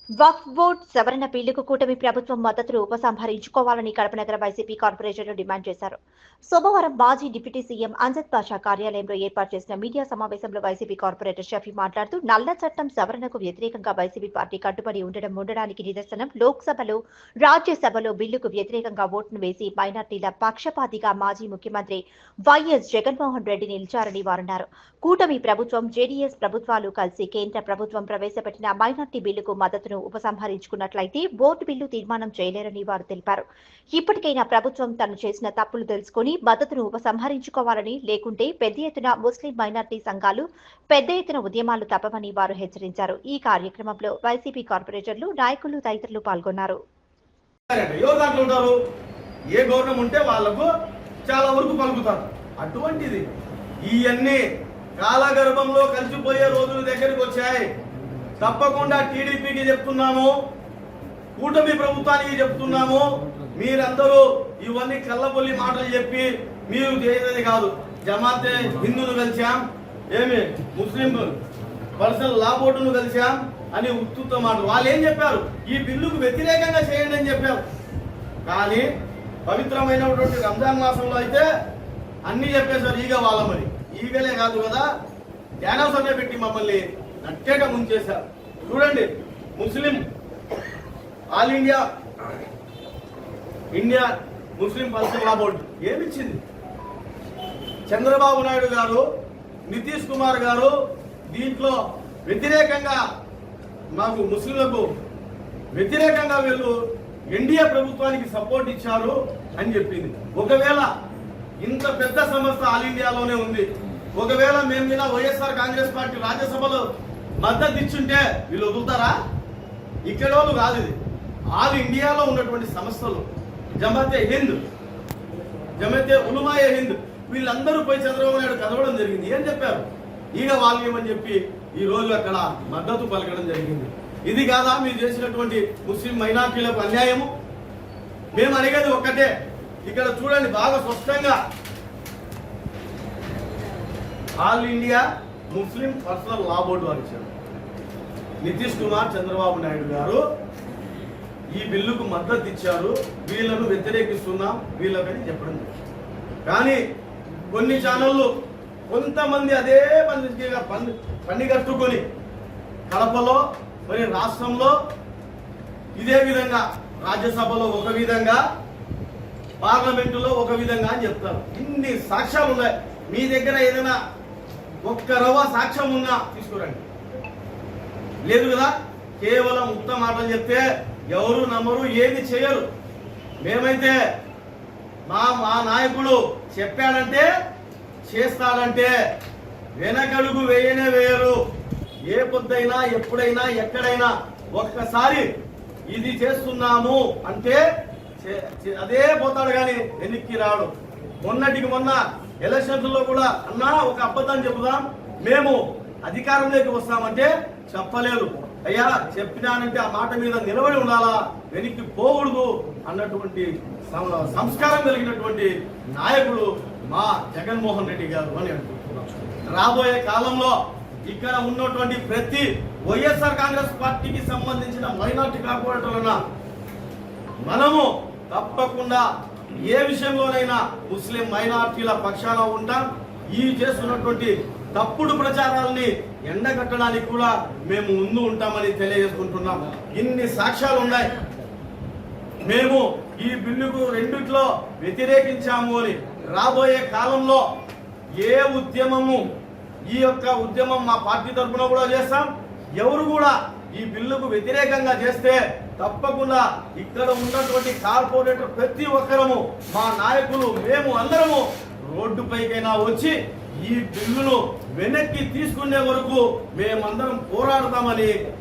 వక్ఫ్ board సవరణ బిల్లుకు కూటమి ప్రభుత్వం మద్దతును ఉపసంహరించుకోవాలని కడప నగర వైసీపీ కార్పొరేటర్లు డిమాండ్ చేశారు. సోమవారం మాజీ డిప్యూటీ సీఎం అంజద్ బాషా కార్యాలయంలో ఏర్పాటు చేసిన మీడియా సమావేశంలో వైసీపీ కార్పొరేటర్ షఫీ మాట్లాడుతూ నల్ల చట్టం సవరణకు వ్యతిరేకంగా వైసీపీ పార్టీ కట్టుబడి ఉండడానికి నిదర్శనం లోక్సభలో, రాజ్యసభలో బిల్లుకు వ్యతిరేకంగా ఓటును వేసి మైనార్టీల పక్షపాతిగా మాజీ ముఖ్యమంత్రి వైఎస్ జగన్మోహన్ రెడ్డి నిలిచారని వారన్నారు. కూటమి ప్రభుత్వం, జేడీఎస్ ప్రభుత్వాలు కలిసి కేంద్ర ప్రభుత్వం ప్రవేశపెట్టిన మైనార్టీ బిల్లుకు మద్దతును ఉపసంహరించుకున్నట్లయితే బోర్డు బిల్లు తీర్మానం చేయలేరని వారు తెలిపారు. ఇప్పటికైనా ప్రభుత్వం తను చేసిన తప్పులు తెలుసుకుని మద్దతును ఉపసంహరించుకోవాలని, లేకుంటే పెద్ద ఎత్తున ముస్లిం మైనార్టీ సంఘాలు పెద్ద ఎత్తున ఉద్యమాలు తప్పవని వారు హెచ్చరించారు. ఈ కార్యక్రమంలో వైసీపీ కార్పొరేటర్లు, నాయకులు తదితరులు పాల్గొన్నారు. ఏ గవర్నమెంట్ ఉంటే వాళ్లకు చాలా వరకు పలుకుతారు. అటువంటిది ఇవన్నీ కాలగర్భంలో కలిసిపోయే రోజుల దగ్గరికి వచ్చాయి. తప్పకుండా టీడీపీకి చెప్తున్నాము, కూటమి ప్రభుత్వానికి చెప్తున్నాము, మీరందరూ ఇవన్నీ కళ్ళబొల్లి మాటలు చెప్పి మీరు చేసేది కాదు. జమాతే హిందూను కలిసాం, ఏమి ముస్లిం పర్సనల్ లా బోర్డును కలిసాం అని ఉత్తుత మాటలు. వాళ్ళు ఏం చెప్పారు? ఈ బిల్లుకు వ్యతిరేకంగా చేయండి అని చెప్పారు. కానీ పవిత్రమైనటువంటి రంజాన్ మాసంలో అయితే అన్ని చెప్పేశారు. ఈగ వాళ్ళమని ఈగలే కాదు కదా, ధ్యానసమే పెట్టి మమ్మల్ని నట్టేట ముంచేశారు. చూడండి, ముస్లిం ఆల్ ఇండియా ముస్లిం పర్సనల్ లా బోర్డు ఏమిచ్చింది? చంద్రబాబు నాయుడు గారు, నితీష్ కుమార్ గారు దీంట్లో వ్యతిరేకంగా, మాకు ముస్లింలకు వ్యతిరేకంగా వీళ్ళు ఎన్డీఏ ప్రభుత్వానికి సపోర్ట్ ఇచ్చారు అని చెప్పింది. ఒకవేళ ఇంత పెద్ద సంస్థ ఆల్ ఇండియాలోనే ఉంది, ఒకవేళ మేము మీద వైఎస్ఆర్ కాంగ్రెస్ పార్టీ రాజ్యసభలో మద్దతు ఇచ్చుంటే వీళ్ళు వదులుతారా? ఇక్కడ వాళ్ళు కాదు, ఇది ఆల్ ఇండియాలో ఉన్నటువంటి సంస్థలు. జమాతే హింద్, జమాతే ఉలమాయే హింద్, వీళ్ళందరూ పోయి చంద్రబాబు నాయుడు కలవడం జరిగింది. ఏం చెప్పారు? ఈగ వాల్యమని చెప్పి ఈ రోజు అక్కడ మద్దతు పలకడం జరిగింది. ఇది కాదా మీరు చేసినటువంటి ముస్లిం మైనార్టీలకు అన్యాయము? మేము అడిగేది ఒక్కటే, ఇక్కడ చూడండి బాగా స్పష్టంగా ఆల్ ఇండియా ముస్లిం పర్సనల్ లా బోర్డు వారు ఇచ్చారు. నితీష్ కుమార్, చంద్రబాబు నాయుడు గారు ఈ బిల్లుకు మద్దతు ఇచ్చారు, వీళ్ళను వ్యతిరేకిస్తున్నాం వీళ్ళకని చెప్పడం. కానీ కొన్ని ఛానళ్ళు కొంతమంది అదే పని కట్టుకొని కడపలో, మరి రాష్ట్రంలో ఇదే విధంగా, రాజ్యసభలో ఒక విధంగా, పార్లమెంటులో ఒక విధంగా అని చెప్తారు. ఇన్ని సాక్ష్యాలు ఉన్నాయి. మీ దగ్గర ఏదైనా ఒక్క రవ్వ సాక్ష్యం ఉన్నా తీసుకురండి. లేదు కదా, కేవలం ఉత్త మాటలు చెప్తే ఎవరు నమ్మరు, ఏది చేయరు. మేమైతే మా నాయకుడు చెప్పాడంటే చేస్తాడంటే వెనకడుగు వేయనే వేయరు. ఏ పొద్దైనా, ఎప్పుడైనా, ఎక్కడైనా ఒక్కసారి ఇది చేస్తున్నాము అంటే అదే పోతాడు, కానీ వెనక్కి రాడు. మొన్నటికి మొన్న ఎలక్షన్స్ లో కూడా అన్నా ఒక అబద్ధం చెబుదాం, మేము అధికారంలోకి వస్తామంటే చెప్పలేదు. అయ్యా చెప్పినానంటే ఆ మాట మీద నిలబడి ఉండాలా, వెనక్కి పోకూడదు అన్నటువంటి సంస్కారం కలిగినటువంటి నాయకుడు మా జగన్మోహన్ రెడ్డి గారు అని అనుకుంటున్నాం. రాబోయే కాలంలో ఇక్కడ ఉన్నటువంటి ప్రతి వైఎస్ఆర్ కాంగ్రెస్ పార్టీకి సంబంధించిన మైనార్టీ కార్పొరేటర్లన మనము తప్పకుండా ఏ విషయంలోనైనా ముస్లిం మైనార్టీల పక్షాన ఉంటాం. ఈ చేస్తున్నటువంటి తప్పుడు ప్రచారాలని ఎండగట్టడానికి కూడా మేము ముందు ఉంటామని తెలియజేసుకుంటున్నాం. ఇన్ని సాక్ష్యాలు ఉన్నాయి. మేము ఈ బిల్లుకు రెండిట్లో వ్యతిరేకించాము అని. రాబోయే కాలంలో ఏ ఉద్యమము, ఈ యొక్క ఉద్యమం మా పార్టీ తరఫున కూడా చేస్తాం. ఎవరు కూడా ఈ బిల్లుకు వ్యతిరేకంగా చేస్తే తప్పకుండా ఇక్కడ ఉన్నటువంటి కార్పొరేటర్ ప్రతి ఒక్కరము, మా నాయకులు, మేము అందరము రోడ్డుపైకైనా వచ్చి ఈ బిల్లును వెనక్కి తీసుకునే వరకు మేమందరం పోరాడతామని